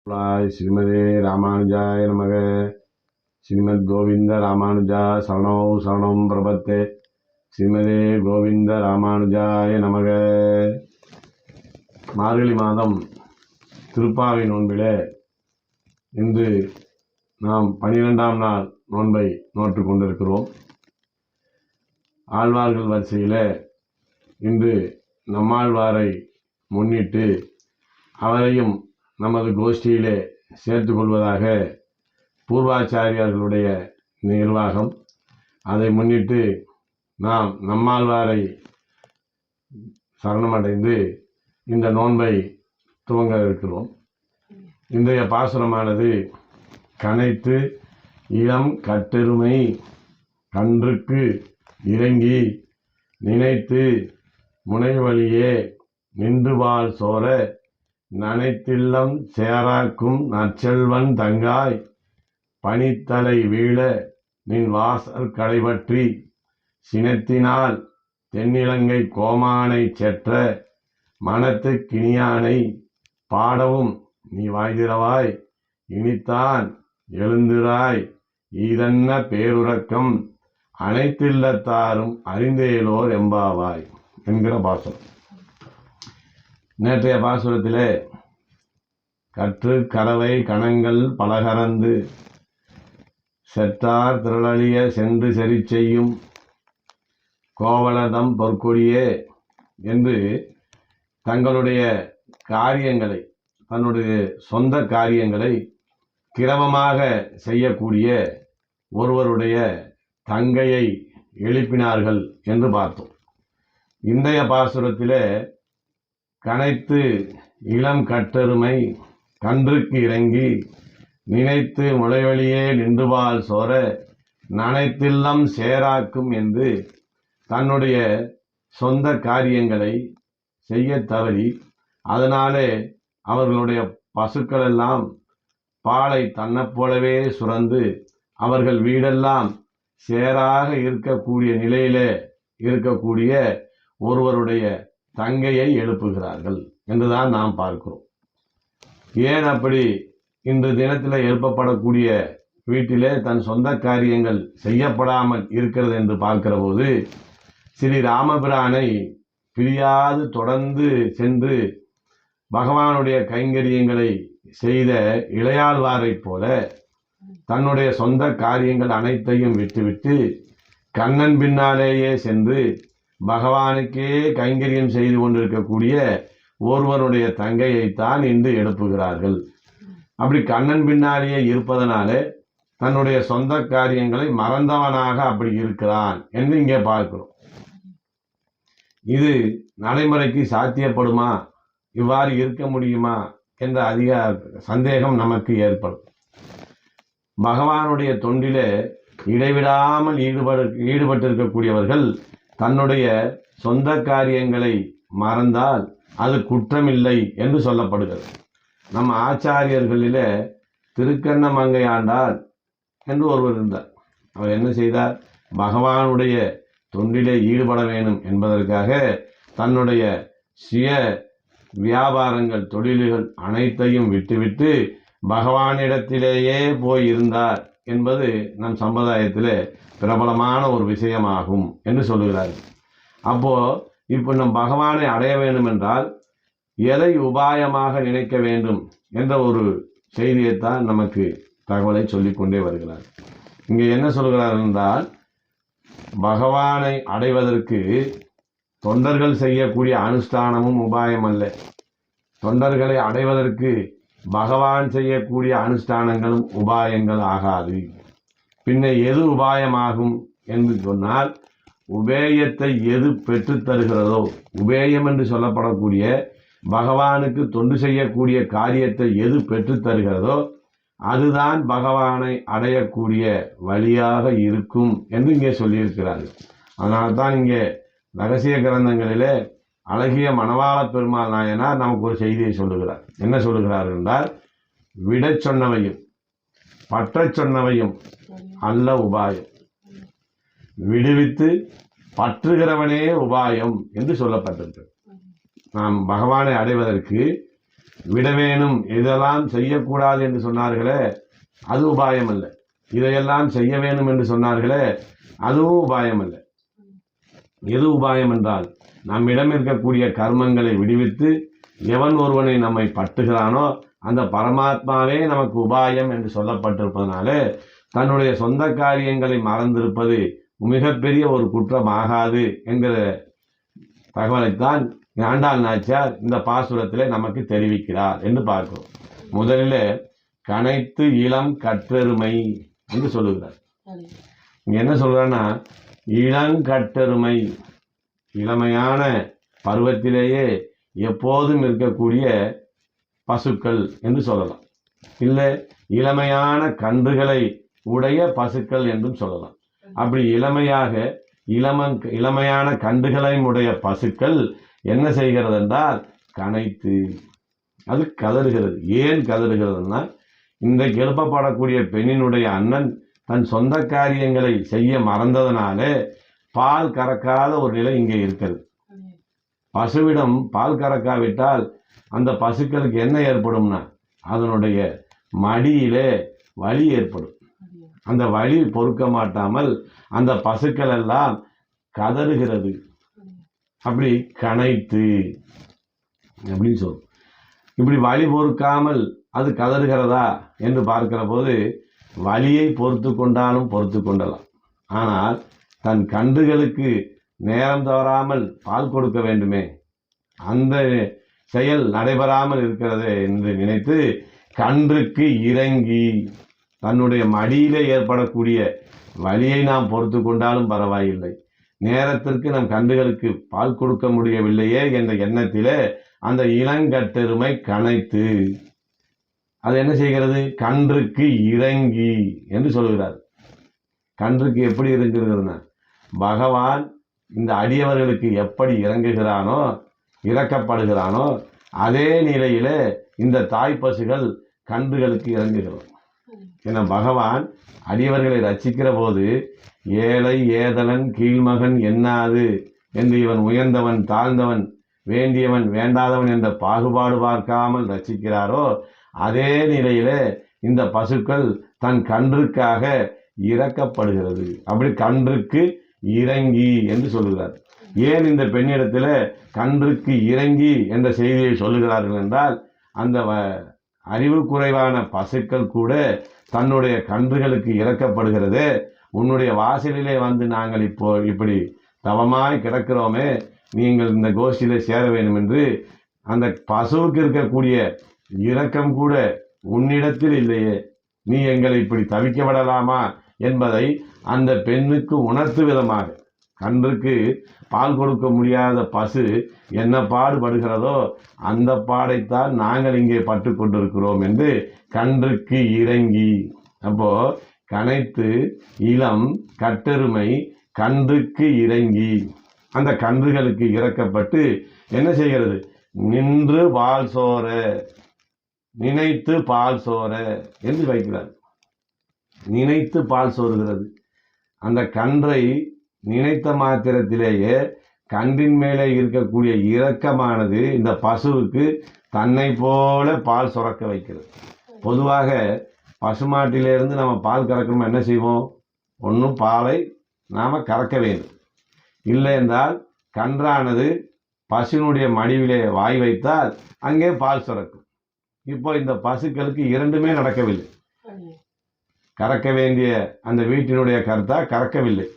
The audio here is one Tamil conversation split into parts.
ஸ்ரீமதே ராமானுஜாய நமக. ஸ்ரீமத் கோவிந்த ராமானுஜா சரணோ சரணம் பிரபத்தே. ஸ்ரீமதே கோவிந்த ராமானுஜாய நமக. மார்கழி மாதம் திருப்பாவை நோன்பிலே இன்று நாம் 12ஆம் நாள் நோன்பை நோற்று கொண்டிருக்கிறோம். ஆழ்வார்கள் வரிசையில் இன்று நம்மாழ்வாரை முன்னிட்டு அவரையும் நமது கோஷ்டியிலே சேர்த்து கொள்வதாக பூர்வாச்சாரியார்களுடைய நிர்வாகம். அதை முன்னிட்டு நாம் நம்மாழ்வாரை சரணமடைந்து இந்த நோன்பை துவங்க இருக்கிறோம். இன்றைய பாசுரமானது கனைத்து இளம் கட்டெருமை கன்றுக்கு இறங்கி நினைத்து முனைவழியே நின்றுவாள் சோர நனைத்தில்லம் சேராக்கும் நற்செல்வன் தங்காய் பனித்தலை வீழ நின் வாசல் கடைபற்றி சினத்தினால் தென்னிலங்கை கோமானை செற்ற மனத்து கிணியானை பாடவும் நீ வாய்திரவாய் இனித்தான் எழுந்திராய் ஈதன்ன பேருறக்கம் அனைத்தில்லத்தாரும் அறிந்தேலோர் எம்பாவாய் என்கிற பாசுரம். நேற்றைய பாசுரத்திலே கற்று கறவை கணங்கள் பலகறந்து செற்றார் திரளழிய சென்று செறி செய்யும் கோவலதம் பொற்கொடியே என்று தங்களுடைய காரியங்களை, தன்னுடைய சொந்த காரியங்களை கிரமமாக செய்யக்கூடிய ஒருவருடைய தங்கையை எழுப்பினார்கள் என்று பார்த்தோம். இன்றைய பாசுரத்திலே கனைத்து இளம் கட்டெருமை கன்றுக்கு இறங்கி நினைத்து முளைவழியே நின்றுவாள் சோர நனைத்தில்லம் சேராக்கும் என்று தன்னுடைய சொந்த காரியங்களை செய்ய தவறி அதனாலே அவர்களுடைய பசுக்கள் எல்லாம் பாலை தன்னைப் போலவே சுரந்து அவர்கள் வீடெல்லாம் சேராக இருக்கக்கூடிய நிலையிலே இருக்கக்கூடிய ஒருவருடைய தங்கையை எழுப்புகிறார்கள் என்றுதான் நாம் பார்க்கிறோம். ஏன் அப்படி இன்று தினத்தில் எழுப்பப்படக்கூடிய வீட்டிலே தன் சொந்த காரியங்கள் செய்யப்படாமல் இருக்கிறது என்று பார்க்கிற போது ஸ்ரீ ராமபிரானை பிரியாது தொடர்ந்து சென்று பகவானுடைய கைங்கரியங்களை செய்த இளையாழ்வாரை போல தன்னுடைய சொந்த காரியங்கள் அனைத்தையும் விட்டுவிட்டு கண்ணன் பின்னாலேயே சென்று பகவானுக்கே கைங்கரியம் செய்து கொண்டிருக்கக்கூடிய ஒருவனுடைய தங்கையைத்தான் இன்று எழுப்புகிறார்கள். அப்படி கண்ணன் பின்னாலேயே இருப்பதனாலே தன்னுடைய சொந்த காரியங்களை மறந்தவனாக அப்படி இருக்கிறான் என்று இங்கே பார்க்கிறோம். இது நடைமுறைக்கு சாத்தியப்படுமா, இவ்வாறு இருக்க முடியுமா என்ற அதிக சந்தேகம் நமக்கு ஏற்படும். பகவானுடைய தொண்டிலே இடைவிடாமல் ஈடுபட்டிருக்கக்கூடியவர்கள் தன்னுடைய சொந்த காரியங்களை மறந்தால் அது குற்றமில்லை என்று சொல்லப்படுகிறது. நம் ஆச்சாரியர்களிலே திருக்கண்ணமங்கை ஆண்டார் என்று ஒருவர் இருந்தார். அவர் என்ன செய்தார்? பகவானுடைய தொண்டிலே ஈடுபட வேண்டும் என்பதற்காக தன்னுடைய சுய வியாபாரங்கள் தொழில்கள் அனைத்தையும் விட்டுவிட்டு பகவானிடத்திலேயே போய் இருந்தார் என்பது நம் சம்பிரதாயத்தில் பிரபலமான ஒரு விஷயமாகும் என்று சொல்லுகிறார்கள். இப்போ நம் பகவானை அடைய வேண்டும் என்றால் எதை உபாயமாக நினைக்க வேண்டும் என்ற ஒரு செய்தியைத்தான் நமக்கு தகவலை சொல்லிக்கொண்டே வருகிறார். இங்கே என்ன சொல்கிறார் என்றால், பகவானை அடைவதற்கு தொண்டர்கள் செய்யக்கூடிய அனுஷ்டானமும் உபாயம் அல்ல. தொண்டர்களை அடைவதற்கு பகவான் செய்யக்கூடிய அனுஷ்டானங்களும் உபாயங்கள் ஆகாது. பின்ன எது உபாயமாகும் என்று சொன்னால், உபேயத்தை எது பெற்றுத் தருகிறதோ, உபேயம் என்று சொல்லப்படக்கூடிய பகவானுக்கு தொண்டு செய்யக்கூடிய காரியத்தை எது பெற்றுத் தருகிறதோ அதுதான் பகவானை அடையக்கூடிய வழியாக இருக்கும் என்று இங்கே சொல்லியிருக்கிறார்கள். அதனால்தான் இங்கே ரகசிய கிரந்தங்களிலே அழகிய மணவாள பெருமாள் நாயனார் நமக்கு ஒரு செய்தியை சொல்லுகிறார். என்ன சொல்லுகிறார் என்றால், விடச் சொன்னவையும் பற்றச் சொன்னவையும் அல்ல உபாயம், விடுவித்து பற்றுகிறவனே உபாயம் என்று சொல்லப்பட்டிருக்கிறது. நாம் பகவானை அடைவதற்கு விட வேணும், இதெல்லாம் செய்யக்கூடாது என்று சொன்னார்களே அது உபாயம் அல்ல. இதையெல்லாம் செய்ய வேணும் என்று சொன்னார்களே அதுவும் உபாயம் அல்ல. எது உபாயம் என்றால், நம்மிடம் இருக்கக்கூடிய கர்மங்களை விடுவித்து எவன் ஒருவனை நம்மை பட்டுகிறானோ அந்த பரமாத்மாவே நமக்கு உபாயம் என்று சொல்லப்பட்டிருப்பதனால தன்னுடைய சொந்த காரியங்களை மறந்திருப்பது மிகப்பெரிய ஒரு குற்றமாகாது என்கிற தகவலைத்தான் ஆண்டாள் நாச்சியார் இந்த பாசுரத்திலே நமக்கு தெரிவிக்கிறார் என்று பார்க்கிறோம். முதலில் கனைத்து இளம் கற்றெருமை என்று சொல்லுகிறார். இங்க என்ன சொல்றான்னா, இளங்கட்டெருமை, இளமையான பருவத்திலேயே எப்போதும் இருக்கக்கூடிய பசுக்கள் என்று சொல்லலாம். இல்லை இளமையான கன்றுகளை உடைய பசுக்கள் என்றும் சொல்லலாம். அப்படி இளமையான கன்றுகளையும் உடைய பசுக்கள் என்ன செய்கிறது என்றால் கனைத்து, அது கதறுகிறது. ஏன் கதறுகிறதுனா, இன்றைக்கு எழுப்பப்படக்கூடிய பெண்ணினுடைய அண்ணன் தன் சொந்த காரியங்களை செய்ய மறந்ததனாலே பால் கறக்காத ஒரு நிலை இங்கே இருக்கிறது. பசுவிடம் பால் கறக்காவிட்டால் அந்த பசுக்களுக்கு என்ன ஏற்படும்னா, அதனுடைய மடியிலே வலி ஏற்படும். அந்த வலி பொறுக்க மாட்டாமல் அந்த பசுக்கள் எல்லாம் கதறுகிறது. அப்படி கனைத்து அப்படின்னு சொல்லும். இப்படி வலி பொறுக்காமல் அது கதறுகிறதா என்று பார்க்கிற போது வலியை பொறுத்து கொண்டாலும் பொறுத்து கொண்டலாம். ஆனால் தன் கன்றுகளுக்கு நேரம் தவறாமல் பால் கொடுக்க வேண்டுமே, அந்த செயல் நடைபெறாமல் இருக்கிறது என்று நினைத்து கன்றுக்கு இறங்கி தன்னுடைய மடியிலே ஏற்படக்கூடிய வலியை நாம் பொறுத்து கொண்டாலும் பரவாயில்லை, நேரத்திற்கு நம் கன்றுகளுக்கு பால் கொடுக்க முடியவில்லையே என்ற எண்ணத்திலே அந்த இளங்கட்டெருமை கனைத்து அது என்ன செய்கிறது, கன்றுக்கு இறங்கி என்று சொல்கிறார். கன்றுக்கு எப்படி இறங்குகிறதுனா, பகவான் இந்த அடியவர்களுக்கு எப்படி இறங்குகிறானோ இறக்கப்படுகிறானோ அதே நிலையில இந்த தாய் பசுகள் கன்றுகளுக்கு இறங்குகிறோம். என பகவான் அடியவர்களை ரட்சிக்கிற போது ஏழை ஏதலன் கீழ்மகன் என்னாது என்று இவன் உயர்ந்தவன் தாழ்ந்தவன் வேண்டியவன் வேண்டாதவன் என்ற பாகுபாடு பார்க்காமல் ரட்சிக்கிறாரோ அதே நிலையில இந்த பசுக்கள் தன் கன்றுக்காக இறக்கப்படுகிறது. அப்படி கன்றுக்கு இறங்கி என்று சொல்லுகிறார். ஏன் இந்த பெண்ணிடத்தில் கன்றுக்கு இறங்கி என்ற செய்தியை சொல்லுகிறார்கள் என்றால், அந்த அறிவு குறைவான பசுக்கள் கூட தன்னுடைய கன்றுகளுக்கு இறக்கப்படுகிறது. உன்னுடைய வாசலிலே வந்து நாங்கள் இப்போ இப்படி தவமாய் கிடக்கிறோமே, நீங்கள் இந்த கோஷ்டியிலே சேர வேண்டும் என்று அந்த பசுவுக்கு இருக்கக்கூடிய இரக்கம் கூட உன்னிடத்தில் இல்லையே, நீ எங்களை இப்படி தவிக்க விடலாமா என்பதை அந்த பெண்ணுக்கு உணர்த்து விதமாக, கன்றுக்கு பால் கொடுக்க முடியாத பசு என்ன பாடுபடுகிறதோ அந்த பாடைத்தான் நாங்கள் இங்கே பட்டு கொண்டிருக்கிறோம் என்று கன்றுக்கு இறங்கி. அப்போ கனைத்து இளம் கட்டெருமை கன்றுக்கு இறங்கி அந்த கன்றுகளுக்கு இறக்கப்பட்டு என்ன செய்கிறது, நின்று பால் சோர நினைத்து பால் சோர என்று வைக்கிறார். நினைத்து பால் சோறுகிறது. அந்த கன்றை நினைத்த மாத்திரத்திலேயே கன்றின் மேலே இருக்கக்கூடிய இரக்கமானது இந்த பசுவுக்கு தன்னை போல பால் சுரக்க வைக்கிறது. பொதுவாக பசுமாட்டிலிருந்து நம்ம பால் கறக்கணும் என்ன செய்வோம், ஒன்றும் பாலை நாம் கறக்க வேண்டும், இல்லை என்றால் கன்றானது பசுனுடைய மடிவிலே வாய் வைத்தால் அங்கே பால் சுரக்கும். இப்போ இந்த பசுக்களுக்கு இரண்டுமே நடக்கவில்லை. கறக்க வேண்டிய அந்த வீட்டினுடைய கருத்தா கறக்கவில்லை,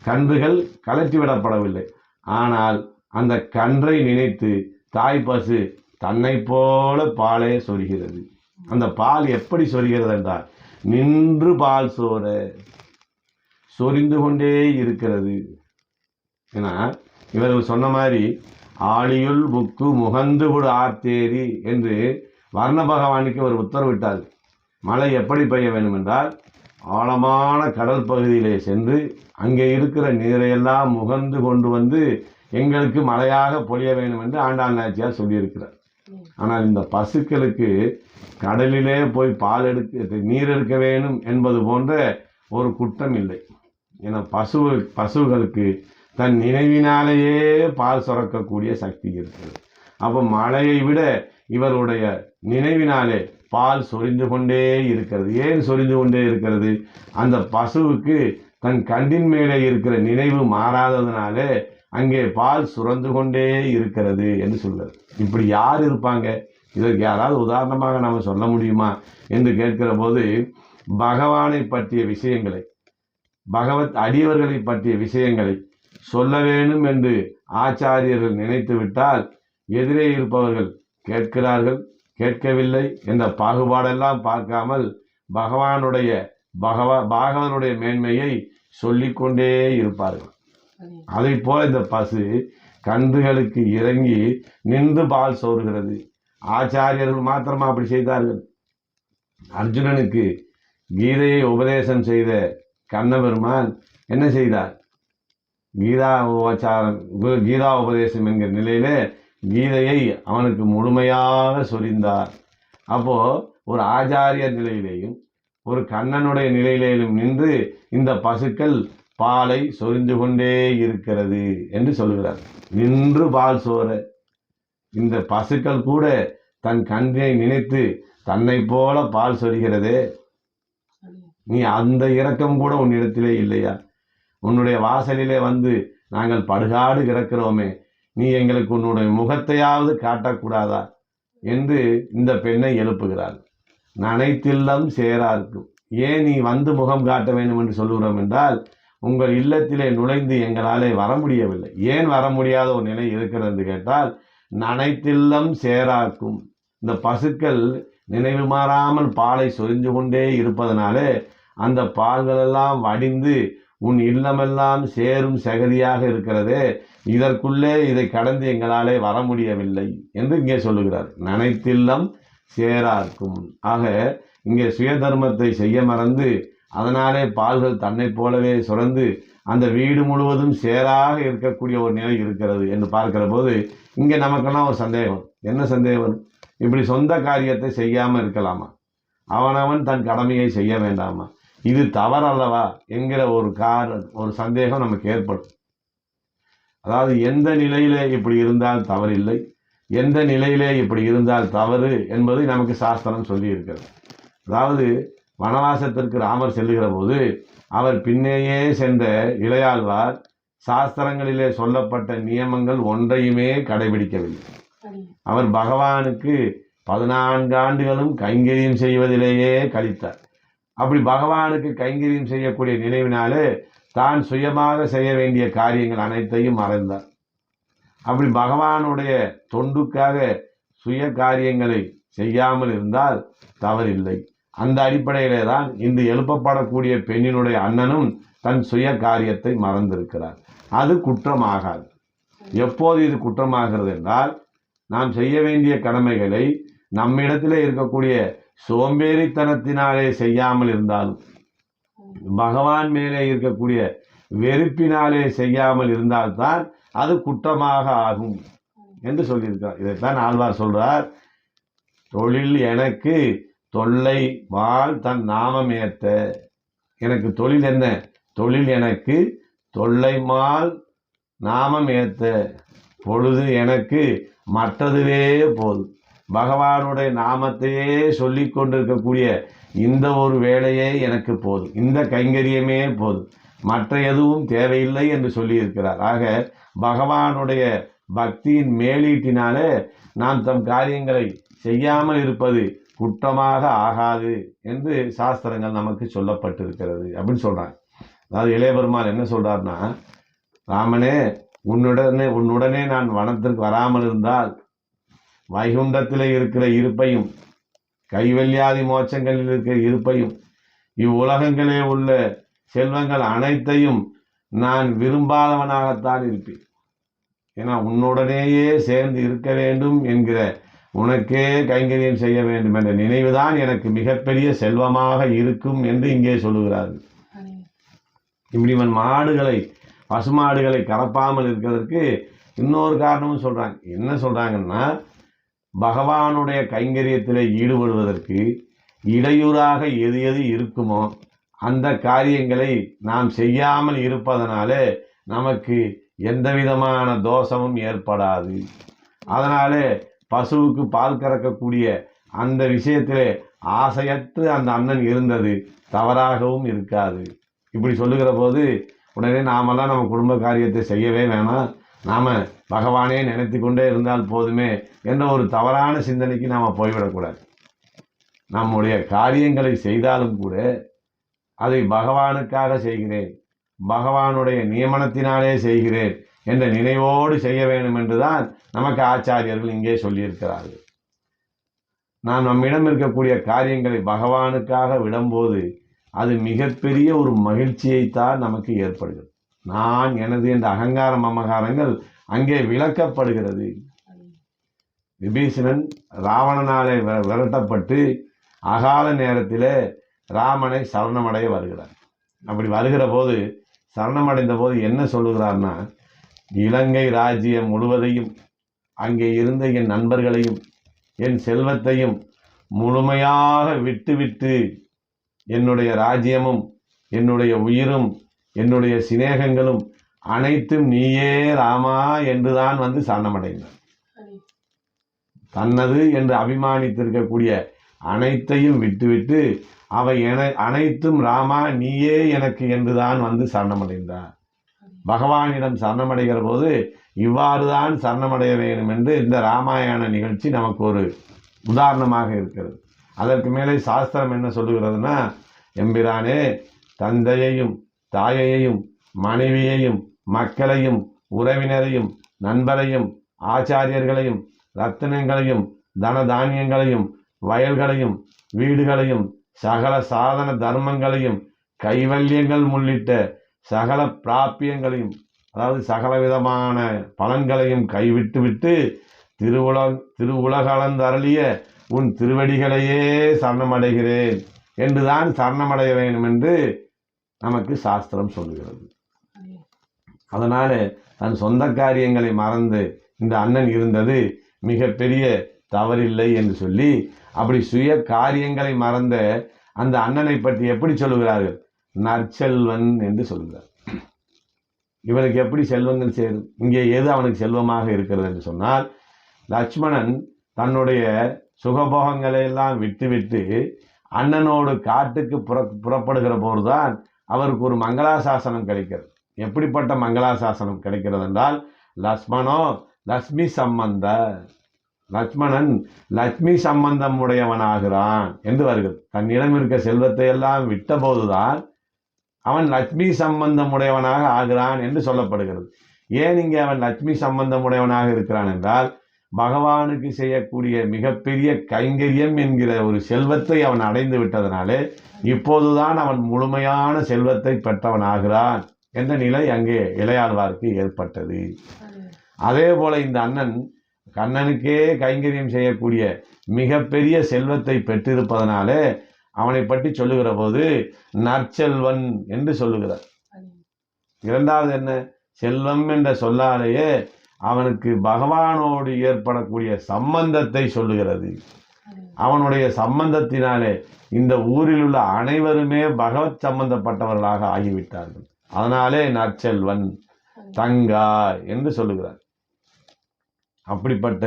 கன்றுகள் கலற்றிவிடப்படவில்லை. ஆனால் அந்த கன்றை நினைத்து தாய் பசு தன்னை போல பாலே சொரிகிறது. அந்த பால் எப்படி சொரிகிறது என்றால், நின்று பால் சோர சொரிந்து கொண்டே இருக்கிறது. ஏன்னா இவர்கள் சொன்ன மாதிரி ஆழியுள் புக்கு முகந்து விடு ஆர்த்தேரி என்று வர்ண பகவானுக்கு ஒரு உத்தரவிட்டார். மழை எப்படி பெய்ய வேண்டும் என்றால், ஆழமான கடல் பகுதியிலே சென்று அங்கே இருக்கிற நீரையெல்லாம் முகந்து கொண்டு வந்து எங்களுக்கு மழையாக பொழிய வேண்டும் என்று ஆண்டாள் நாச்சியார் சொல்லியிருக்கிறார். ஆனால் இந்த பசுக்களுக்கு கடலிலே போய் பால் எடுக்க நீர் எடுக்க வேண்டும் என்பது போன்ற ஒரு குற்றம் இல்லை. ஏன்னா பசுகளுக்கு தன் நினைவினாலேயே பால் சுரக்கக்கூடிய சக்தி இருக்கிறது. அப்போ மழையை விட இவருடைய நினைவினாலே பால் சொரிந்து கொண்டே இருக்கிறது. ஏன் சொரிந்து கொண்டே இருக்கிறது? அந்த பசுவுக்கு தன் கண்ணின் மேலே இருக்கிற நினைவு மாறாததுனாலே அங்கே பால் சுரந்து கொண்டே இருக்கிறது என்று சொல்கிறது. இப்படி யார் இருப்பாங்க? இதற்கு யாராவது உதாரணமாக நாம் சொல்ல முடியுமா என்று கேட்கிற போது, பகவானை பற்றிய விஷயங்களை, பகவத் அடியவர்களை பற்றிய விஷயங்களை சொல்ல வேண்டும் என்று ஆச்சாரியர்கள் நினைத்து விட்டால் எதிரே இருப்பவர்கள் கேட்கிறார்கள், கேட்கவில்லை என்ற பாகுபாடெல்லாம் பார்க்காமல் பாகவனுடைய மேன்மையை சொல்லிக்கொண்டே இருப்பார்கள். அதை போல இந்த பசு கன்றுகளுக்கு இறங்கி நின்று பால் சோறுகிறது. ஆச்சாரியர்கள் மாத்திரமா அப்படி செய்தார்கள்? அர்ஜுனனுக்கு கீதையை உபதேசம் செய்த கண்ணபெருமான் என்ன செய்தார்? கீதா உபதேசம் என்கிற நிலையிலே கீதையை அவனுக்கு முழுமையாக சொரிந்தார். அப்போ ஒரு ஆச்சாரியர் நிலையிலேயும் ஒரு கண்ணனுடைய நிலையிலேயும் நின்று இந்த பசுக்கள் பாலை சொரிந்து கொண்டே இருக்கிறது என்று சொல்கிறார். நின்று பால் சோர இந்த பசுக்கள் கூட தன் கன்றை நினைத்து தன்னை போல பால் சொரிகிறதே. நீ அந்த இரக்கம் கூட உன்னிடத்திலே இல்லையா? உன்னுடைய வாசலிலே வந்து நாங்கள் படுகாடு கிடக்கிறோமே, நீ எங்களுக்கு உன்னுடைய முகத்தையாவது காட்டக்கூடாதா என்று இந்த பெண்ணை எழுப்புகிறார். நனைத்தில்லம் சேரார்க்கும். ஏன் நீ வந்து முகம் காட்ட வேண்டும் என்று சொல்லுகிறோம் என்றால், உங்கள் இல்லத்திலே நுழைந்து எங்களாலே வர முடியவில்லை. ஏன் வர முடியாத ஒரு நிலை இருக்கிறது என்று கேட்டால், நனைத்தில்லம் சேரார்க்கும். இந்த பசுக்கள் நினைவு மாறாமல் பாலை சொரிந்து கொண்டே இருப்பதனாலே அந்த பால்களெல்லாம் வடிந்து உன் இல்லமெல்லாம் சேரும் சகதியாக இருக்கிறதே, இதற்குள்ளே இதை கடந்து எங்களாலே வர முடியவில்லை என்று இங்கே சொல்லுகிறார். நனைத்தில்லம் சேரார்க்கும். ஆக இங்கே சுயதர்மத்தை செய்ய மறந்து அதனாலே பால்கள் தன்னை போலவே சுரந்து அந்த வீடு முழுவதும் சேராக இருக்கக்கூடிய ஒரு நிலை இருக்கிறது என்று பார்க்கிற போது இங்கே நமக்கெல்லாம் ஒரு சந்தேகம். என்ன சந்தேகம்? இப்படி சொந்த காரியத்தை செய்யாமல் இருக்கலாமா? அவனவன் தன் கடமையை செய்ய வேண்டாமா? இது தவறல்லவா என்கிற ஒரு சந்தேகம் நமக்கு ஏற்படும். அதாவது எந்த நிலையிலே இப்படி இருந்தால் தவறில்லை, எந்த நிலையிலே இப்படி இருந்தால் தவறு என்பதை நமக்கு சாஸ்திரம் சொல்லி இருக்கிறது. அதாவது வனவாசத்திற்கு ராமர் செல்லுகிற போது அவர் பின்னேயே சென்ற இளையாழ்வார் சாஸ்திரங்களிலே சொல்லப்பட்ட நியமங்கள் ஒன்றையுமே கடைபிடிக்கவில்லை. அவர் பகவானுக்கு 14 ஆண்டுகளும் கைங்கரியம் செய்வதிலேயே கழித்தார். அப்படி பகவானுக்கு கைங்கரியம் செய்யக்கூடிய நினைவினாலே தான் சுயமாக செய்ய வேண்டிய காரியங்கள் அனைத்தையும் மறந்தார். அப்படி பகவானுடைய தொண்டுக்காக சுய காரியங்களை செய்யாமல் இருந்தால் தவறில்லை. அந்த அடிப்படையிலே தான் இன்று எழுப்பப்படக்கூடிய பெண்ணினுடைய அண்ணனும் தன் சுய காரியத்தை மறந்திருக்கிறார். அது குற்றமாகாது. எப்போது இது குற்றமாகிறது என்றால், நாம் செய்ய வேண்டிய கடமைகளை நம்மிடத்திலே இருக்கக்கூடிய சோம்பேறித்தனத்தினாலே செய்யாமல் இருந்தாலும், பகவான் மேலே இருக்கக்கூடிய வெறுப்பினாலே செய்யாமல் இருந்தால்தான் அது குற்றமாக ஆகும் என்று சொல்லியிருக்கிறார். இதைத்தான் ஆழ்வார் சொல்றார். தொழில் எனக்கு தொல்லை வாழ் தன் நாமம் ஏத்த. எனக்கு தொழில் என்ன? தொழில் எனக்கு தொல்லை மால் நாமம் ஏத்த. பொழுது எனக்கு மற்றதுவே போதும். பகவானுடைய நாமத்தையே சொல்லி கொண்டிருக்கக்கூடிய இந்த ஒரு வேலையே எனக்கு போதும், இந்த கைங்கரியமே போதும், மற்ற எதுவும் தேவையில்லை என்று சொல்லியிருக்கிறார். ஆக பகவானுடைய பக்தியின் மேலீட்டினாலே நாம் தம் காரியங்களை செய்யாமல் இருப்பது குற்றமாக ஆகாது என்று சாஸ்திரங்கள் நமக்கு சொல்லப்பட்டிருக்கிறது அப்படின்னு சொல்றாங்க. அதாவது இளையபெருமான் என்ன சொல்றாருன்னா, ராமனே உன்னுடனே நான் வனத்திற்கு வராமல் இருந்தால் வைகுண்டத்தில் இருக்கிற இருப்பையும் கைவல்யாதி மோட்சங்களில் இருக்கிற இருப்பையும் இவ்வுலகங்களே உள்ள செல்வங்கள் அனைத்தையும் நான் விரும்பாதவனாகத்தான் இருப்பேன். ஏன்னா உன்னுடனேயே சேர்ந்து இருக்க வேண்டும் என்கிற, உனக்கே கைங்கரியம் செய்ய வேண்டும் என்ற நினைவுதான் எனக்கு மிகப்பெரிய செல்வமாக இருக்கும் என்று இங்கே சொல்லுகிறார்கள். இப்படி இவன் பசுமாடுகளை கறப்பாமல் இருக்கிறதுக்கு இன்னொரு காரணமும் சொல்றாங்க. என்ன சொல்றாங்கன்னா, பகவானுடைய கைங்கரியத்திலே ஈடுபடுவதற்கு இடையூறாக எது எது இருக்குமோ அந்த காரியங்களை நாம் செய்யாமல் இருப்பதனாலே நமக்கு எந்த விதமான தோஷமும் ஏற்படாது. அதனாலே பசுவுக்கு பால் கறக்கக்கூடிய அந்த விஷயத்திலே ஆசையற்று அந்த அண்ணன் இருந்தது தவறாகவும் இருக்காது. இப்படி சொல்லுகிற போது உடனே நாமெல்லாம் நம்ம குடும்ப காரியத்தை செய்யவே வேணாம், நாம் பகவானே நினைத்து கொண்டே இருந்தால் போதுமே என்ற ஒரு தவறான சிந்தனைக்கு நாம் போய்விடக்கூடாது. நம்முடைய காரியங்களை செய்தாலும் கூட அதை பகவானுக்காக செய்கிறேன், பகவானுடைய நியமனத்தினாலே செய்கிறேன் என்ற நினைவோடு செய்ய வேண்டும் என்றுதான் நமக்கு ஆச்சாரியர்கள் இங்கே சொல்லியிருக்கிறார்கள். நாம் நம்மிடம் இருக்கக்கூடிய காரியங்களை பகவானுக்காக விடும்போது அது மிகப்பெரிய ஒரு மகிழ்ச்சியைத்தான் நமக்கு ஏற்படுகிறது. நான் எனது என்ற அகங்காரம் மமகாரங்கள் அங்கே விளக்கப்படுகிறது. விபீஷணன் ராவணனாலே விரட்டப்பட்டு அகால நேரத்திலே ராமனை சரணமடைய வருகிறார். அப்படி வருகிற போது சரணமடைந்த போது என்ன சொல்லுகிறார்னா, இலங்கை ராஜ்யம் முழுவதையும், அங்கே இருந்த என் நண்பர்களையும் என் செல்வத்தையும் முழுமையாக விட்டுவிட்டு என்னுடைய ராஜ்யமும் என்னுடைய உயிரும் என்னுடைய சிநேகங்களும் அனைத்தும் நீயே ராமா என்றுதான் வந்து சரணமடைந்தார். தன்னது என்று அபிமானித்திருக்கக்கூடிய அனைத்தையும் விட்டுவிட்டு அவை அனைத்தும் ராமா நீயே எனக்கு என்றுதான் வந்து சரணமடைந்தார். பகவானிடம் சரணமடைகிற போது இவ்வாறு தான் சரணமடைய வேண்டும் என்று இந்த ராமாயண நிகழ்ச்சி நமக்கு ஒரு உதாரணமாக இருக்கிறது. அதற்கு மேலே சாஸ்திரம் என்ன சொல்லுகிறதுனா, எம்பிரானே தந்தையையும் தாயையும் மனைவியையும் மக்களையும் உறவினரையும் நண்பரையும் ஆச்சாரியர்களையும் ரத்தினங்களையும் தனதானியங்களையும் வயல்களையும் வீடுகளையும் சகல சாதன தர்மங்களையும் கைவல்யங்கள் உள்ளிட்ட சகல பிராப்பியங்களையும், அதாவது சகலவிதமான பலன்களையும் கைவிட்டுவிட்டு திருவுலகளந்தருளிய உன் திருவடிகளையே சரணமடைகிறேன் என்றுதான் சரணமடைய வேண்டும் என்று நமக்கு சாஸ்திரம் சொல்லுகிறது. அதனால தன் சொந்த காரியங்களை மறந்து இந்த அண்ணன் இருந்தது மிகப்பெரிய தவறில்லை என்று சொல்லி, அப்படி சுய காரியங்களை மறந்த அந்த அண்ணனை பற்றி எப்படி சொல்லுகிறார்கள்? நற்செல்வன் என்று சொல்கிறார். இவனுக்கு எப்படி செல்வங்கள் சேரும்? இங்கே எது அவனுக்கு செல்வமாக இருக்கிறது என்று சொன்னால், லட்சுமணன் தன்னுடைய சுகபோகங்களை எல்லாம் விட்டுவிட்டு அண்ணனோடு காட்டுக்கு புறப்படுகிற போதுதான் அவருக்கு ஒரு மங்களாசாசனம் கிடைக்கிறது. எப்படிப்பட்ட மங்களாசாசனம் கிடைக்கிறது என்றால், லக்ஷ்மணோ லக்ஷ்மி சம்பந்த, லக்ஷ்மணன் லக்ஷ்மி சம்பந்தம் உடையவனாகிறான் என்று வருகிறது. தன்னிடம் இருக்க செல்வத்தை எல்லாம் விட்ட போதுதான் அவன் லக்ஷ்மி சம்பந்தம் உடையவனாக ஆகிறான் என்று சொல்லப்படுகிறது. ஏன் இங்கே அவன் லக்ஷ்மி சம்பந்தம் உடையவனாக இருக்கிறான் என்றால், பகவானுக்கு செய்யக்கூடிய மிகப்பெரிய கைங்கரியம் என்கிற ஒரு செல்வத்தை அவன் அடைந்து விட்டதனாலே இப்போதுதான் அவன் முழுமையான செல்வத்தை பெற்றவனாகிறான் என்ற நிலை அங்கே இளையாழ்வாருக்கு ஏற்பட்டது. அதே போல இந்த அண்ணன் கண்ணனுக்கே கைங்கரியம் செய்யக்கூடிய மிகப்பெரிய செல்வத்தை பெற்றிருப்பதனாலே அவனை பற்றி சொல்லுகிற போது நற்செல்வன் என்று சொல்லுகிறார். இரண்டாவது என்ன? செல்வம் என்ற சொல்லாலேயே அவனுக்கு பகவானோடு ஏற்படக்கூடிய சம்பந்தத்தை சொல்லுகிறது. அவனுடைய சம்பந்தத்தினாலே இந்த ஊரில் உள்ள அனைவருமே பகவத் சம்பந்தப்பட்டவர்களாக ஆகிவிட்டார்கள். அதனாலே நற்செல்வன் தங்காய் என்று சொல்லுகிறார். அப்படிப்பட்ட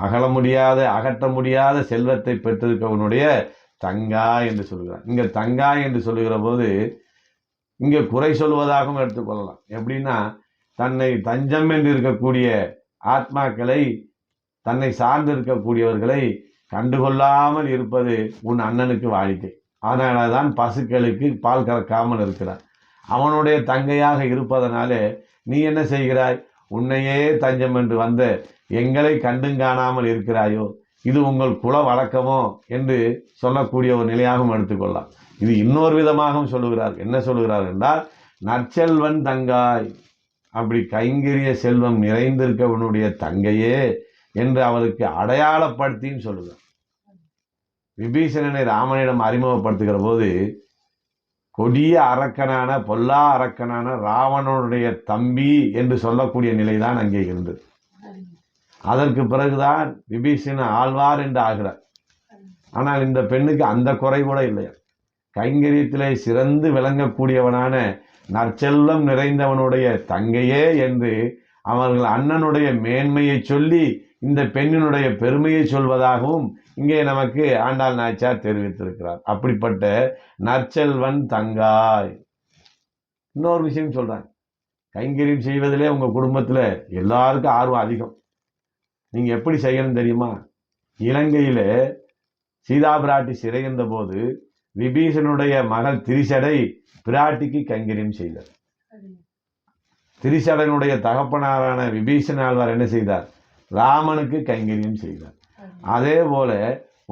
அகற்ற முடியாத செல்வத்தை பெற்றிருக்கவனுடைய தங்காய் என்று சொல்லுகிறார். இங்கே தங்காய் என்று சொல்லுகிற போது இங்கே குறை சொல்வதாகவும் எடுத்துக்கொள்ளலாம். எப்படின்னா, தன்னை தஞ்சம் என்று இருக்கக்கூடிய ஆத்மாக்களை, தன்னை சார்ந்து இருக்கக்கூடியவர்களை கண்டுகொள்ளாமல் இருப்பது உன் அண்ணனுக்கு வாடிக்கை. அதனால தான் பசுக்களுக்கு பால் கறக்காமல் இருக்கிறார். அவனுடைய தங்கையாக இருப்பதனாலே நீ என்ன செய்கிறாய்? உன்னையே தஞ்சம் என்று வந்த எங்களை கண்டுங்காணாமல் இருக்கிறாயோ, இது உங்கள் குல வழக்கமோ என்று சொல்லக்கூடிய ஒரு நிலையாகவும் எடுத்துக்கொள்ளலாம். இது இன்னொரு விதமாகவும் சொல்லுகிறார். என்ன சொல்லுகிறார் என்றால், நற்செல்வன் தங்காய், அப்படி கைங்கரிய செல்வம் நிறைந்திருக்கவனுடைய தங்கையே என்று அவருக்கு அடையாளப்படுத்தின்னு சொல்லுகிறார். விபீஷணனை ராமனிடம் அறிமுகப்படுத்துகிற போது கொடிய அரக்கனான பொல்லா அரக்கனான ராவணனுடைய தம்பி என்று சொல்லக்கூடிய நிலைதான் அங்கே இருந்தது. அதற்கு பிறகுதான் விபீஷணன் ஆழ்வார் என்று ஆகிறார். ஆனால் இந்த பெண்ணுக்கு அந்த குறை கூட இல்லையா. கைங்கரியத்திலே சிறந்து விளங்கக்கூடியவனான நற்செல்வம் நிறைந்தவனுடைய தங்கையே என்று அவர்கள் அண்ணனுடைய மேன்மையை சொல்லி இந்த பெண்ணினுடைய பெருமையை சொல்வதாகவும் இங்கே நமக்கு ஆண்டாள் நாச்சியார் தெரிவித்திருக்கிறார். அப்படிப்பட்ட நற்செல்வன் தங்காய். இன்னொரு விஷயம் சொல்றாங்க, கைங்கரியம் செய்வதிலே உங்க குடும்பத்துல எல்லாருக்கும் ஆர்வம் அதிகம். நீங்க எப்படி செய்யணும் தெரியுமா? இலங்கையில சீதா பிராட்டி சிறையிருந்த போது விபீஷனுடைய மகள் திரிசடை பிராட்டிக்கு கைங்கரியம் செய்தார். திரிசடனுடைய தகப்பனாரான விபீஷண ஆழ்வார் என்ன செய்தார்? ராமனுக்கு கைங்கரியம் செய்தார். அதே போல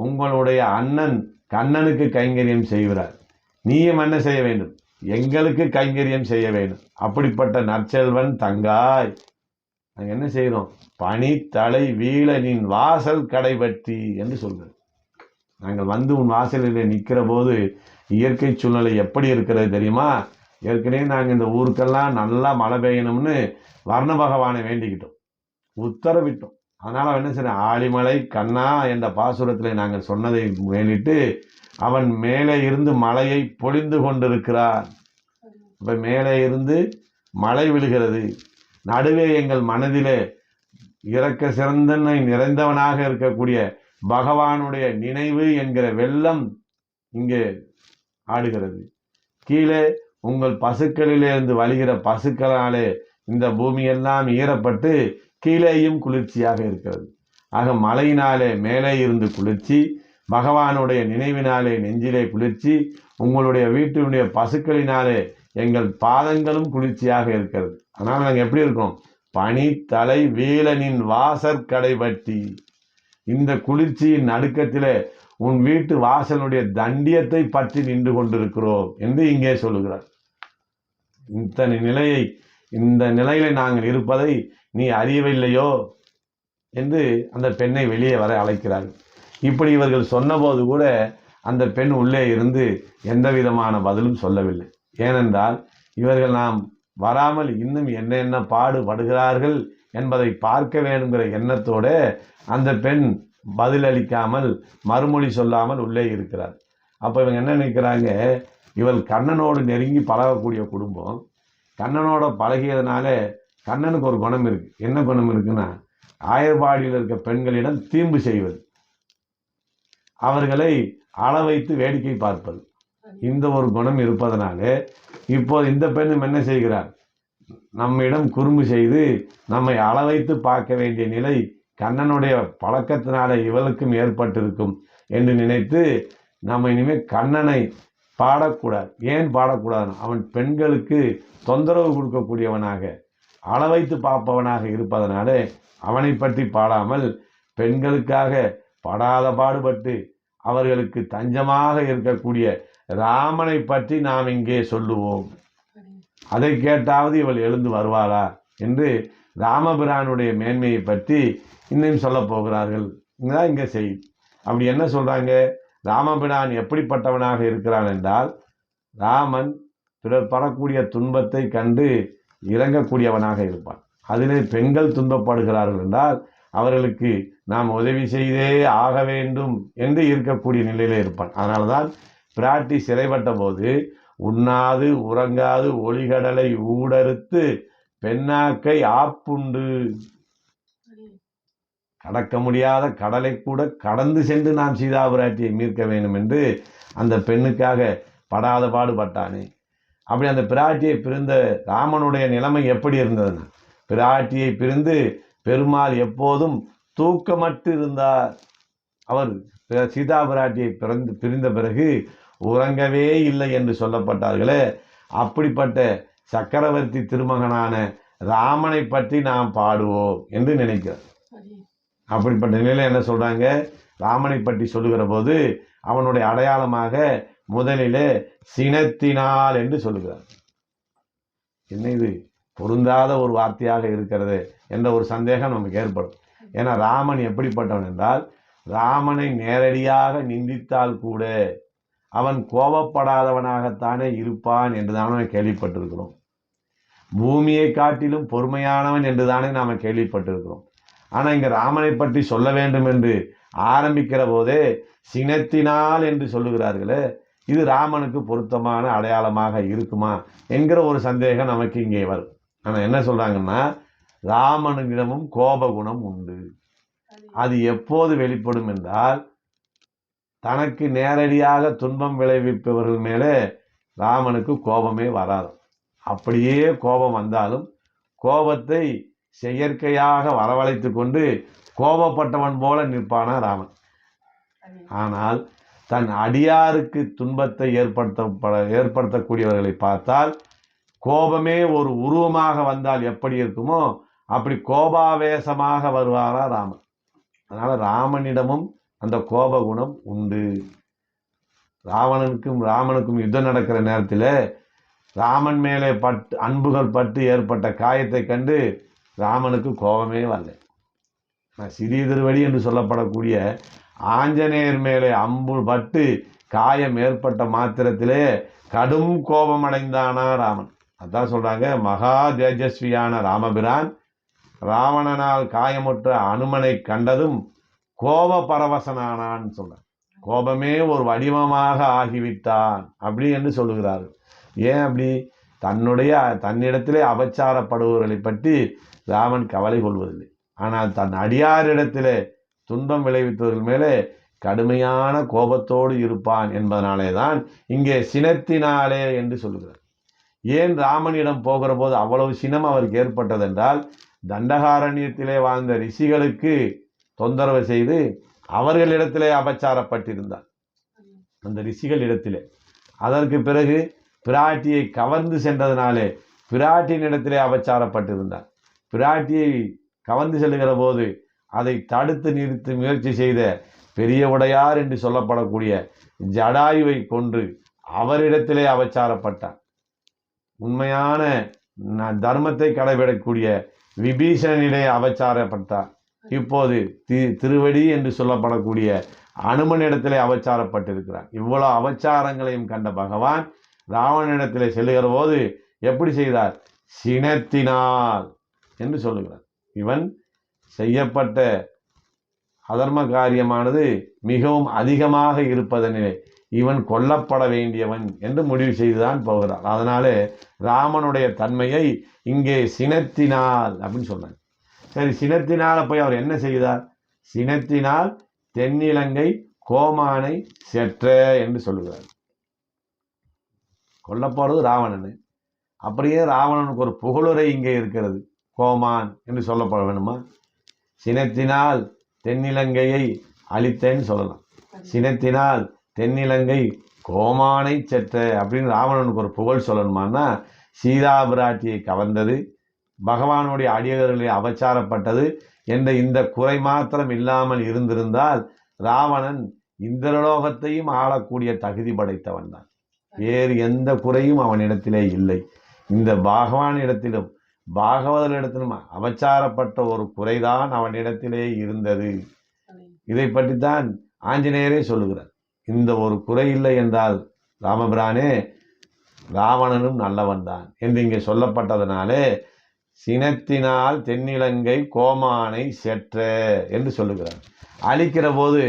உங்களுடைய அண்ணன் கண்ணனுக்கு கைங்கரியம் செய்கிறார். நீயும் என்ன செய்ய வேண்டும்? எங்களுக்கு கைங்கரியம் செய்ய வேண்டும். அப்படிப்பட்ட நற்செல்வன் தங்காய். நாங்கள் என்ன செய்கிறோம்? பனி தலை வீழ நின் வாசல் கடைபற்றி என்று சொல்கிறோம். நாங்கள் வந்து உன் வாசலில் நிற்கிற போது இயற்கை சூழ்நிலை எப்படி இருக்கிறது தெரியுமா? ஏற்கனவே நாங்கள் இந்த ஊருக்கெல்லாம் நல்லா மழை பெய்யணும்னு வர்ண பகவானை வேண்டிக்கிட்டோம், உத்தரவிட்டோம். அதனால் அவன் என்ன செய்ய, ஆழிமலை கண்ணா என்ற பாசுரத்தில் நாங்கள் சொன்னதை வேண்டிட்டு அவன் மேலே இருந்து மழையை பொழிந்து கொண்டிருக்கிறான். இப்போ மேலே இருந்து மழை விழுகிறது. நடுவே எங்கள் மனதிலே இறக்க சிறந்தனை நிறைந்தவனாக இருக்கக்கூடிய பகவானுடைய நினைவு என்கிற வெள்ளம் இங்கே ஆடுகிறது. கீழே உங்கள் பசுக்களிலிருந்து வழிகிற பசுக்களாலே இந்த பூமியெல்லாம் ஈரப்பட்டு கீழேயும் குளிர்ச்சியாக இருக்கிறது. ஆக மழையினாலே மேலே இருந்து குளிர்ச்சி, பகவானுடைய நினைவினாலே நெஞ்சிலே குளிர்ச்சி, உங்களுடைய வீட்டினுடைய பசுக்களினாலே எங்கள் பாதங்களும் குளிர்ச்சியாக இருக்கிறது. அதனால் நாங்கள் எப்படி இருக்கோம்? பனி தலை வீழனின் வாசற்கடை பற்றி. இந்த குளிர்ச்சியின் நடுக்கத்திலே உன் வீட்டு வாசலுடைய தண்டியத்தை பற்றி நின்று கொண்டிருக்கிறோம் என்று இங்கே சொல்லுகிறார். இந்த நிலையில நாங்கள் இருப்பதை நீ அறியவில்லையோ என்று அந்த பெண்ணை வெளியே வர அழைக்கிறார்கள். இப்படி இவர்கள் சொன்னபோது கூட அந்த பெண் உள்ளே இருந்து எந்த விதமான பதிலும் சொல்லவில்லை. ஏனென்றால் இவர்கள் நாம் வராமல் இன்னும் என்ன பாடுபடுகிறார்கள் என்பதை பார்க்க வேண்டுங்கிற எண்ணத்தோட அந்த பெண் பதிலளிக்காமல் மறுமொழி சொல்லாமல் உள்ளே இருக்கிறார். அப்போ இவங்க என்ன நினைக்கிறாங்க? இவள் கண்ணனோடு நெருங்கி பழகக்கூடிய குடும்பம். கண்ணனோட பழகியதுனால கண்ணனுக்கு ஒரு குணம் இருக்கு. என்ன குணம் இருக்குன்னா, ஆயர்பாடியில் இருக்க பெண்களிடம் தீம்பு செய்வது, அவர்களை அள வைத்து வேடிக்கை பார்ப்பது, இந்த ஒரு குணம் இருப்பதனாலே இப்போது இந்த பெண்ணும் என்ன செய்கிறார்? நம்மிடம் குறும்பு செய்து நம்மை அள வைத்து பார்க்க வேண்டிய நிலை கண்ணனுடைய பழக்கத்தினால இவளுக்கும் ஏற்பட்டிருக்கும் என்று நினைத்து நம்ம இனிமேல் கண்ணனை பாடக்கூடாது. ஏன் பாடக்கூடாது? அவன் பெண்களுக்கு தொந்தரவு கொடுக்கக்கூடியவனாக அள வைத்து பார்ப்பவனாக இருப்பதனால அவனை பற்றி பாடாமல் பெண்களுக்காக படாத பாடுபட்டு அவர்களுக்கு தஞ்சமாக இருக்கக்கூடிய ராமனை பற்றி நாம் இங்கே சொல்லுவோம். அதை கேட்டாவது இவள் எழுந்து வருவாளா என்று ராமபிரானுடைய மேன்மையை பற்றி இன்னும் சொல்ல போகிறார்கள். இதுதான் இங்கே செய்தி. அப்படி என்ன சொல்றாங்க? ராமபிரான் எப்படிப்பட்டவனாக இருக்கிறான் என்றால், ராமன் பிறர் படக்கூடிய துன்பத்தை கண்டு இறங்கக்கூடியவனாக இருப்பான். அதிலே பெண்கள் துன்பப்படுகிறார்கள் என்றால் அவர்களுக்கு நாம் உதவி செய்தே ஆக வேண்டும் என்று இருக்கக்கூடிய நிலையிலே இருப்பான். அதனால தான் பிராட்டி சிறைப்பட்ட போது உண்ணாது உறங்காது ஒளிகடலை ஊடறுத்து பெண்ணாக்கை ஆப்புண்டு, கடக்க முடியாத கடலை கூட கடந்து சென்று நாம் சீதா பிராட்டியை மீட்க வேண்டும் என்று அந்த பெண்ணுக்காக படாத பாடுபட்டானே. அப்படி அந்த பிராட்டியை பிரிந்த ராமனுடைய நிலைமை எப்படி இருந்ததுன்னா, பிராட்டியை பிரிந்து பெருமாள் எப்போதும் தூக்கமட்டு இருந்தார். அவர் சீதா பிராட்டியை பிரிந்த பிறகு உறங்கவே இல்லை என்று சொல்லப்பட்டார்களே. அப்படிப்பட்ட சக்கரவர்த்தி திருமகனான ராமனை பற்றி நாம் பாடுவோம் என்று நினைக்கிறார். அப்படிப்பட்ட நிலையில் என்ன சொல்றாங்க? ராமனை பற்றி சொல்லுகிற போது அவனுடைய அடையாளமாக முதலிலே சினத்தினால் என்று சொல்லுகிறார். என்ன இது பொருந்தாத ஒரு வார்த்தையாக இருக்கிறது என்ற ஒரு சந்தேகம் நமக்கு ஏற்படும். ஏன்னா ராமன் எப்படிப்பட்டவன் என்றால், ராமனை நேரடியாக நிந்தித்தால் கூட அவன் கோபப்படாதவனாகத்தானே இருப்பான் என்று தானே கேள்விப்பட்டிருக்கிறோம். பூமியை காட்டிலும் பொறுமையானவன் என்று தானே நாம் கேள்விப்பட்டிருக்கிறோம். ஆனால் இங்கே ராமனை பற்றி சொல்ல வேண்டும் என்று ஆரம்பிக்கிற போதே சினத்தினால் என்று சொல்லுகிறார்களே, இது ராமனுக்கு பொருத்தமான அடையாளமாக இருக்குமா என்கிற ஒரு சந்தேகம் நமக்கு இங்கே வரும். ஆனால் என்ன சொல்றாங்கன்னா, ராமனிடமும் கோபகுணம் உண்டு. அது எப்போது வெளிப்படும் என்றால் தனக்கு நேரடியாக துன்பம் விளைவிப்பவர்கள் மேலே ராமனுக்கு கோபமே வராது. அப்படியே கோபம் வந்தாலும் கோபத்தை செயற்கையாக வரவழைத்து கொண்டு கோபப்பட்டவன் போல நிற்பானா ராமன். ஆனால் தன் அடியாருக்கு துன்பத்தை ஏற்படுத்தக்கூடியவர்களை பார்த்தால் கோபமே ஒரு உருவமாக வந்தால் எப்படி இருக்குமோ அப்படி கோபாவேசமாக வருவாரா ராமன். அதனால ராமனிடமும் அந்த கோப குணம் உண்டு. ராமனுக்கும் யுத்தம் நடக்கிற நேரத்தில் ராமன் மேலே அன்புகள் பட்டு ஏற்பட்ட காயத்தை கண்டு ராமனுக்கு கோபமே வரல. சிறிய திருவடி என்று சொல்லப்படக்கூடிய ஆஞ்சநேயர் மேலே அம்பு பட்டு காயம் ஏற்பட்ட மாத்திரத்திலே கடும் கோபம் அடைந்தானா ராமன். அதான் சொல்றாங்க, மகா தேஜஸ்வியான ராமபிரான் ராவணனால் காயமுற்ற அனுமனை கண்டதும் கோப பரவசனானான்னு சொல்றான். கோபமே ஒரு வடிவமாக ஆகிவிட்டான் அப்படி என்று சொல்லுகிறார்கள். ஏன் அப்படி? தன்னிடத்திலே அபச்சாரப்படுபவர்களை பற்றி ராமன் கவலை கொள்வதில்லை. ஆனால் தன் அடியாரிடத்திலே துன்பம் விளைவித்தவர்கள் மேலே கடுமையான கோபத்தோடு இருப்பான் என்பதனாலே தான் இங்கே சினத்தினாலே என்று சொல்லுகிறார். ஏன் ராமனிடம் போகிற போது அவ்வளவு சினம் அவருக்கு ஏற்பட்டதென்றால் தண்டகாரண்யத்திலே வாழ்ந்த ரிஷிகளுக்கு தொந்தரவு செய்து அவர்களிடத்திலே அபச்சாரப்பட்டிருந்தார். அந்த ரிஷிகளிடத்திலே அதற்கு பிறகு பிராட்டியை கவர்ந்து சென்றதனாலே பிராட்டியினிடத்திலே அபச்சாரப்பட்டிருந்தார். பிராட்டியை கவர்ந்து செல்லுகிற போது அதை தடுத்து நிறுத்த முயற்சி செய்த பெரிய உடையார் என்று சொல்லப்படக்கூடிய ஜடாயுவை கொன்று அவரிடத்திலே அபச்சாரப்பட்டார். உண்மையான தர்மத்தை கடைபிடிக்கக்கூடிய விபீஷணனிலே அபச்சாரப்பட்டார். இப்போது திருவடி என்று சொல்லப்படக்கூடிய அனுமனிடத்திலே அபச்சாரப்பட்டிருக்கிறார். இவ்வளவு அபச்சாரங்களையும் கண்ட பகவான் ராவணனிடத்திலே செல்லுகிற போது எப்படி செய்தார்? சினத்தினால் என்று சொல்லுகிறார். இவன் செய்யப்பட்ட அதர்ம காரியமானது மிகவும் அதிகமாக இருப்பதனிலே இவன் கொல்லப்பட வேண்டியவன் என்று முடிவு செய்துதான் போகிறார். அதனாலே ராமனுடைய தன்மையை இங்கே சினத்தினால் அப்படின்னு சொன்னார். சரி, சினத்தினால் போய் அவர் என்ன செய்தார்? சினத்தினால் தென்னிலங்கை கோமானை செற்ற என்று சொல்லுகிறார். கொல்லப்போறது ராவணன். அப்படியே ராவணனுக்கு ஒரு புகழுரை இங்கே இருக்கிறது, கோமான் என்று சொல்லப்பட வேணுமா? சினத்தினால் தென்னிலங்கையை அழித்தேன்னு சொல்லலாம். சினத்தினால் தென்னிலங்கை கோமானை செற்ற அப்படின்னு ராவணனுக்கு ஒரு புகழ் சொல்லணுமான்னா சீதா பிராட்டியை கவர்ந்தது, பகவானுடைய அடியவர்களை அபச்சாரப்பட்டது என்ற இந்த குறை மாத்திரம் இல்லாமல் இருந்திருந்தால் ராவணன் இந்திரலோகத்தையும் ஆளக்கூடிய தகுதி படைத்தவன் தான். வேறு எந்த குறையும் அவனிடத்திலே இல்லை. இந்த பகவானிடத்திலும் பாகவதரிடத்திலும் அபச்சாரப்பட்ட ஒரு குறைதான் அவனிடத்திலே இருந்தது. இதை பற்றித்தான் ஆஞ்சநேயரே சொல்லுகிறார். இந்த ஒரு குறை இல்லை என்றால் ராமபிரானே ராவணனும் நல்லவன் தான் என்று இங்கே சொல்லப்பட்டதனாலே சினத்தினால் தென்னிலங்கை கோமானை செற்ற என்று சொல்லுகிறார். அழிக்கிற போது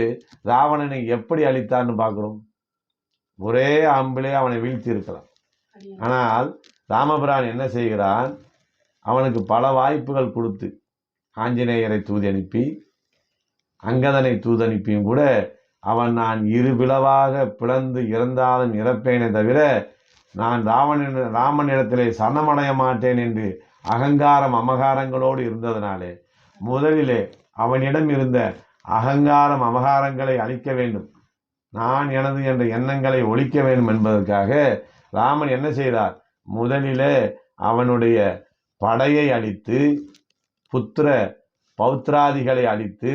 ராவணனை எப்படி அழித்தான்னு பார்க்கிறோம். ஒரே அம்பிலே அவனை வீழ்த்தி இருக்கலாம். ஆனால் ராமபிரான் என்ன செய்கிறான்? அவனுக்கு பல வாய்ப்புகள் கொடுத்து ஆஞ்சநேயரை தூதி அனுப்பி அங்கதனை தூதனுப்பியும் கூட அவன் நான் இரு பிளவாக பிளந்து இறந்தாலும் இறப்பேனே தவிர நான் ராமனிடத்திலே சரணமடைய மாட்டேன் என்று அகங்காரம் அமகாரங்களோடு இருந்ததனாலே முதலிலே அவனிடம் இருந்த அகங்காரம் அமகாரங்களை அழிக்க வேண்டும், நான் எனது என்ற எண்ணங்களை ஒழிக்க வேண்டும் என்பதற்காக ராமன் என்ன செய்தார்? முதலிலே அவனுடைய படையை அழித்து புத்திர பௌத்திராதிகளை அழித்து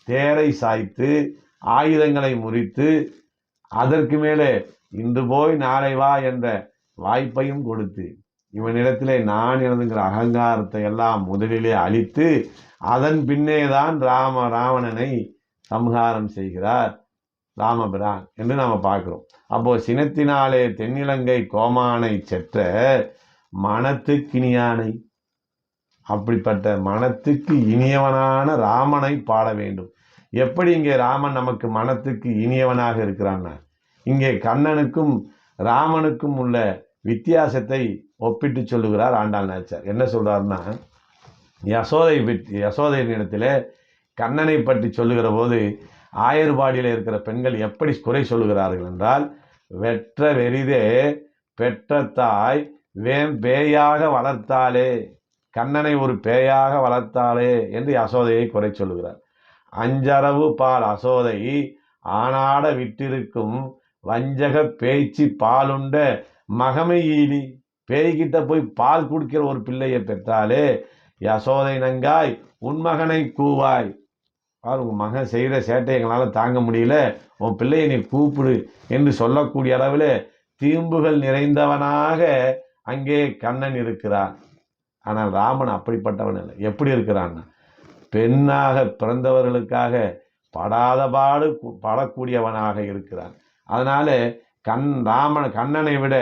தேரை சாய்த்து ஆயுதங்களை முறித்து அதற்கு மேலே இன்று போய் நாளை வா என்ற வாய்ப்பையும் கொடுத்து இவனிடத்திலே நான் எனதுங்கிற அகங்காரத்தை எல்லாம் முதலிலே அழித்து அதன் பின்னே தான் ராவணனை சம்ஹாரம் செய்கிறார் ராமபிரான் என்று நாம் பார்க்கிறோம். அப்போ சினத்தினாலே தென்னிலங்கை கோமானை செற்ற மனத்துக்கினியானை, அப்படிப்பட்ட மனத்துக்கு இனியவனான ராமனை பாட வேண்டும். எப்படி இங்கே ராமன் நமக்கு மனத்துக்கு இனியவனாக இருக்கிறான்னா, இங்கே கண்ணனுக்கும் ராமனுக்கும் உள்ள வித்தியாசத்தை ஒப்பிட்டு சொல்லுகிறார் ஆண்டாள் நாச்சியார். என்ன சொல்றாருன்னா, யசோதையினிடத்திலே கண்ணனை பற்றி சொல்லுகிற போது ஆயர்பாடியில் இருக்கிற பெண்கள் எப்படி குறை சொல்லுகிறார்கள் என்றால், வெற்ற வெறிதே பெற்ற தாய் பேயாக வளர்த்தாளே, கண்ணனை ஒரு பேயாக வளர்த்தாளே என்று யசோதையை குறை சொல்லுகிறார். அஞ்சரவு பால் அசோதை ஆனாட விட்டிருக்கும் வஞ்சக பேச்சு பாலுண்ட மகமை ஈலி, பேய்கிட்ட போய் பால் குடிக்கிற ஒரு பிள்ளையை பெற்றாலே யசோதை நங்காய் உன் மகனை கூவாய், உன் மகன் செய்கிற சேட்டை எங்களால் தாங்க முடியல, உன் பிள்ளையை நீ கூப்பிடு என்று சொல்லக்கூடிய அளவில் தீம்புகள் நிறைந்தவனாக அங்கே கண்ணன் இருக்கிறான். ஆனால் ராமன் அப்படிப்பட்டவன் இல்லை. எப்படி இருக்கிறான்னா, பெண்ணாக பிறந்தவர்களுக்காக படாத பாடு படக்கூடியவனாக இருக்கிறான். அதனால கண்ணனை விட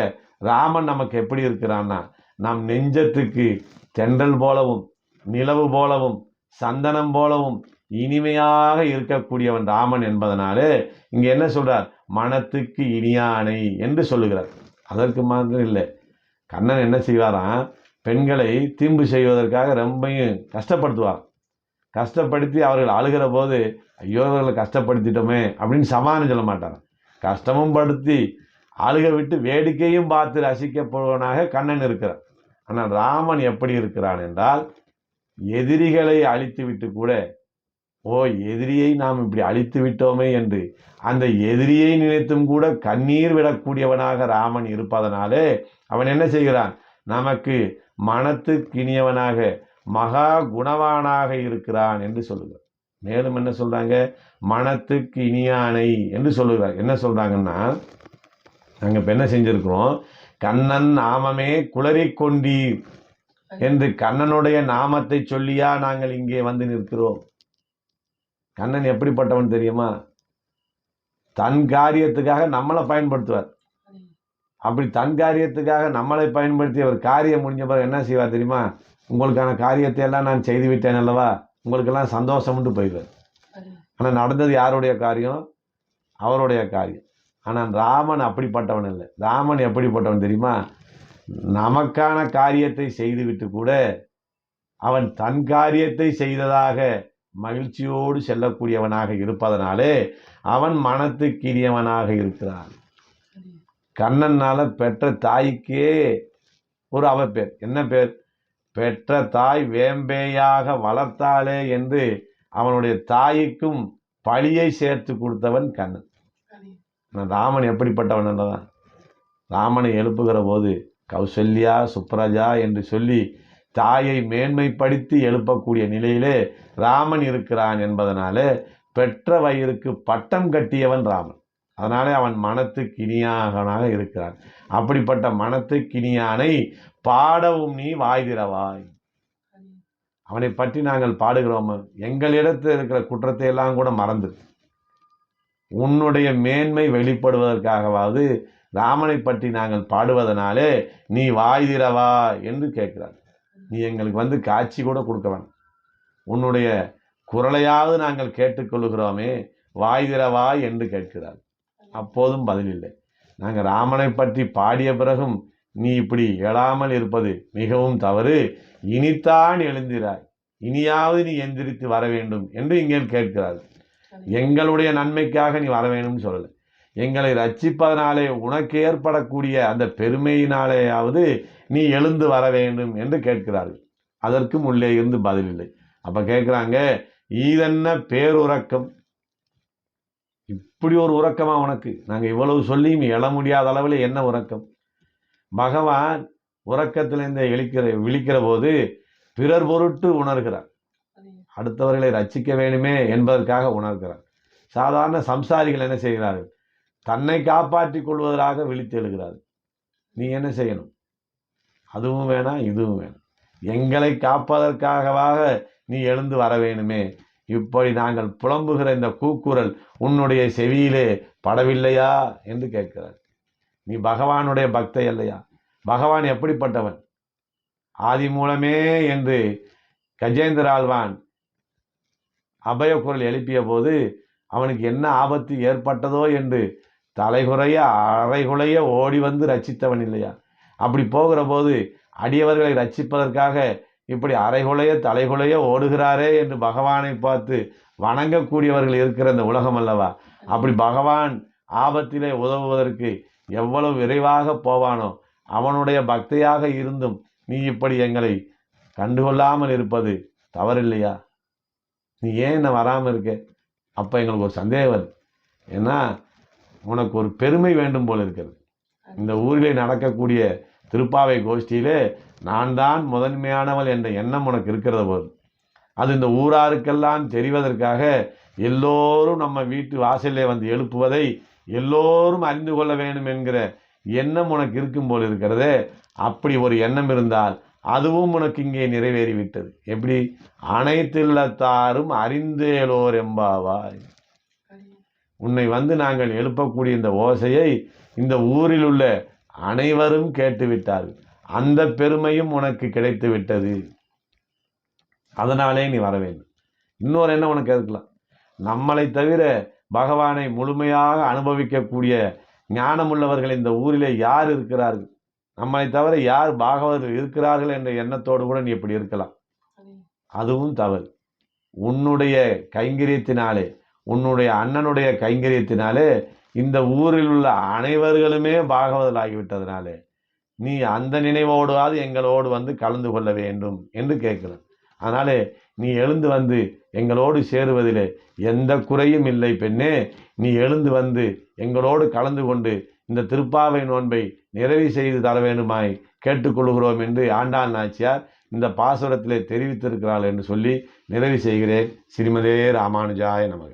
ராமன் நமக்கு எப்படி இருக்கிறான்னா, நம் நெஞ்சத்துக்கு தென்றல் போலவும் நிலவு போலவும் சந்தனம் போலவும் இனிமையாக இருக்கக்கூடியவன் ராமன் என்பதனாலே இங்கே என்ன சொல்றார், மனத்துக்கு இனியானை என்று சொல்லுகிறார். அதற்கு மாத்திரம் இல்லை, கண்ணன் என்ன செய்வாராம், பெண்களை தீம்பு செய்வதற்காக ரொம்பவும் கஷ்டப்படுத்துவார். கஷ்டப்படுத்தி அவர்கள் அழுகிற போது ஐயோ அவர்களை கஷ்டப்படுத்திட்டோமே அப்படின்னு சமாதானம் சொல்ல மாட்டார். கஷ்டமும் படுத்தி அழுக விட்டு வேடிக்கையும் பார்த்து ரசிக்கப்படுவனாக கண்ணன் இருக்கிறார். ஆனால் ராமன் எப்படி இருக்கிறான் என்றால், எதிரிகளை அழித்து விட்டு கூட எதிரியை நாம் இப்படி அழித்து விட்டோமே என்று அந்த எதிரியை நினைத்தும் கூட கண்ணீர் விடக்கூடியவனாக ராமன் இருப்பதனாலே அவன் என்ன செய்கிறான், நமக்கு மனத்துக்கினியவனாக மகா குணவானாக இருக்கிறான் என்று சொல்லுகிறார். மேலும் என்ன சொல்றாங்க, மனத்துக்கு இனியானை என்று சொல்லுகிறார். என்ன சொல்றாங்கன்னா, நாங்கள் இப்போ என்ன செஞ்சிருக்கிறோம், கண்ணன் நாமமே குளறிக்கொண்டீர் என்று கண்ணனுடைய நாமத்தை சொல்லியா நாங்கள் இங்கே வந்து நிற்கிறோம். கண்ணன் எப்படிப்பட்டவன் தெரியுமா, தன் காரியத்துக்காக நம்மளை பயன்படுத்துவார். அப்படி தன் காரியத்துக்காக நம்மளை பயன்படுத்தி அவர் காரியம் முடிஞ்ச பிறகு என்ன செய்வார் தெரியுமா, உங்களுக்கான காரியத்தை எல்லாம் நான் செய்து விட்டேன் அல்லவா, உங்களுக்கெல்லாம் சந்தோஷம்ட்டு போயிடுவார். ஆனால் நடந்தது யாருடைய காரியம், அவருடைய காரியம். ஆனால் ராமன் அப்படிப்பட்டவன் இல்லை. ராமன் எப்படிப்பட்டவன் தெரியுமா, நமக்கான காரியத்தை செய்துவிட்டு கூட அவன் தன் காரியத்தை செய்ததாக மகிழ்ச்சியோடு செல்லக்கூடியவனாக இருப்பதனாலே அவன் மனத்துக்கினியவனாக இருக்கிறான். கண்ணனால பெற்ற தாய்க்கே ஒரு அவப்பேர். என்ன பேர், பெற்ற தாய் வேம்பேயாக வளர்த்தாளே என்று அவனுடைய தாய்க்கும் பழியை சேர்த்து கொடுத்தவன் கண்ணன். ராமன் எப்படிப்பட்டவன் என்றதான், ராமனை எழுப்புகிற போது கௌசல்யா சுப்ரஜா என்று சொல்லி தாயை மேன்மைப்படுத்தி எழுப்பக்கூடிய நிலையிலே ராமன் இருக்கிறான் என்பதனாலே பெற்ற வயிறுக்கு பட்டம் கட்டியவன் ராமன். அதனாலே அவன் மனத்துக்கினியாகனாக இருக்கிறான். அப்படிப்பட்ட மனத்துக்கினியானை பாடவும் நீ வாய்திரவாய். அவனை பற்றி நாங்கள் பாடுகிறோம், எங்களிடத்தில் இருக்கிற குற்றத்தை எல்லாம் கூட மறந்து உன்னுடைய மேன்மை வெளிப்படுவதற்காகவாவது ராமனை பற்றி நாங்கள் பாடுவதனாலே நீ வாய்திரவா என்று கேட்கிறார். நீ எங்களுக்கு வந்து காட்சி கூட கொடுக்க வேண்டாம், உன்னுடைய குரலையாவது நாங்கள் கேட்டுக்கொள்கிறோமே, வாய்திரவா என்று கேட்கிறார். அப்போதும் பதில் இல்லை. நாங்கள் ராமனை பற்றி பாடிய பிறகும் நீ இப்படி எழாமல் இருப்பது மிகவும் தவறு, இனித்தான் எழுந்திராய், இனியாவது நீ எந்திரித்து வர வேண்டும் என்று இங்கே கேட்கிறார். எங்களுடைய நன்மைக்காக நீ வர வேண்டும் சொல்லலை, எங்களை ரட்சிப்பதனாலே உனக்கு ஏற்படக்கூடிய அந்த பெருமையினாலேயாவது நீ எழுந்து வர வேண்டும் என்று கேட்கிறார்கள். அதற்கும் உள்ளே இருந்து பதில் இல்லை. அப்ப கேட்குறாங்க, ஈதென்ன பேருறக்கம், இப்படி ஒரு உறக்கமா உனக்கு, நாங்கள் இவ்வளவு சொல்லியும் எழ முடியாத அளவில் என்ன உறக்கம். பகவான் உறக்கத்திலிருந்து விழிக்கிற போது பிறர் பொருட்டு உணர்கிறார், அடுத்தவர்களை ரட்சிக்க வேண்டுமே என்பதற்காக உணர்கிறார். சாதாரண சம்சாரிகள் என்ன செய்கிறார்கள், தன்னை காப்பாற்றிக் கொள்வதற்காக விழித்து எழுகிறார்கள். நீ என்ன செய்யணும், அதுவும் வேணாம் இதுவும் வேணாம், எங்களை காப்பதற்காகவாக நீ எழுந்து வர வேணுமே. இப்படி நாங்கள் புலம்புகிற இந்த கூக்குரல் உன்னுடைய செவியிலே படவில்லையா என்று கேட்கிறார். நீ பகவானுடைய பக்தை அல்லையா, பகவான் எப்படிப்பட்டவன், ஆதி மூலமே என்று கஜேந்திர ஆழ்வான் அபய குரல் எழுப்பிய போது அவனுக்கு என்ன ஆபத்து ஏற்பட்டதோ என்று தலைகுறைய அறைகுலைய ஓடி வந்து ரட்சித்தவன் இல்லையா. அப்படி போகிற போது அடியவர்களை ரட்சிப்பதற்காக இப்படி அரைகுலைய தலைகுலைய ஓடுகிறாரே என்று பகவானை பார்த்து வணங்கக்கூடியவர்கள் இருக்கிற இந்த உலகம் அல்லவா? அப்படி பகவான் ஆபத்திலே உதவுவதற்கு எவ்வளவு விரைவாக போவானோ, அவனுடைய பக்தியாக இருந்தும் நீ இப்படி எங்களை கண்டுகொள்ளாமல் இருப்பது தவறில்லையா? நீ ஏன் என்ன வராமல் இருக்க? அப்போ எங்களுக்கு ஒரு சந்தேகம் வருது. ஏன்னா உனக்கு ஒரு பெருமை வேண்டும் போல இருக்கிறது. இந்த ஊரிலே நடக்கக்கூடிய திருப்பாவை கோஷ்டியிலே நான் தான் முதன்மையானவள் என்ற எண்ணம் உனக்கு இருக்கிறது போது, அது இந்த ஊராருக்கெல்லாம் தெரிவதற்காக எல்லோரும் நம்ம வீட்டு வாசலிலே வந்து எழுப்புவதை எல்லோரும் அறிந்து கொள்ள வேண்டும் என்கிற எண்ணம் உனக்கு இருக்கும் போல் இருக்கிறதே. அப்படி ஒரு எண்ணம் இருந்தால் அதுவும் உனக்கு இங்கே நிறைவேறிவிட்டது. எப்படி? அனைத்து இல்லத்தாரும் அறிந்தேலோர் எம்பாவாய். உன்னை வந்து நாங்கள் எழுப்பக்கூடிய இந்த ஓசையை இந்த ஊரில் உள்ள அனைவரும் கேட்டுவிட்டார்கள். அந்த பெருமையும் உனக்கு கிடைத்து விட்டது. அதனாலே நீ வர வேண்டும். இன்னொரு என்ன உனக்கு இருக்கலாம், நம்மளை தவிர பகவானை முழுமையாக அனுபவிக்கக்கூடிய ஞானமுள்ளவர்கள் இந்த ஊரிலே யார் இருக்கிறார்கள்? நம்மளை தவிர யார் பாகவதர்கள் இருக்கிறார்கள் என்ற எண்ணத்தோடு கூட நீ எப்படி இருக்கலாம்? அதுவும் தவறு. உன்னுடைய கைங்கரியத்தினாலே, உன்னுடைய அண்ணனுடைய கைங்கரியத்தினாலே இந்த ஊரில் உள்ள அனைவர்களுமே பாகவதர்கள் ஆகிவிட்டதுனாலே நீ அந்த நினைவோடாவது எங்களோடு வந்து கலந்து கொள்ள வேண்டும் என்று கேட்கலாம். அதனாலே நீ எழுந்து வந்து எங்களோடு சேருவதிலே எந்த குறையும் இல்லை பெண்ணே. நீ எழுந்து வந்து எங்களோடு கலந்து கொண்டு இந்த திருப்பாவை நோன்பை நிறைவு செய்து தர வேண்டுமாய் கேட்டுக்கொள்கிறோம் என்று ஆண்டாள் நாச்சியார் இந்த பாசுரத்திலே தெரிவித்திருக்கிறாள் என்று சொல்லி நிறைவு செய்கிறேன். ஸ்ரீமதே ராமானுஜாய நமக.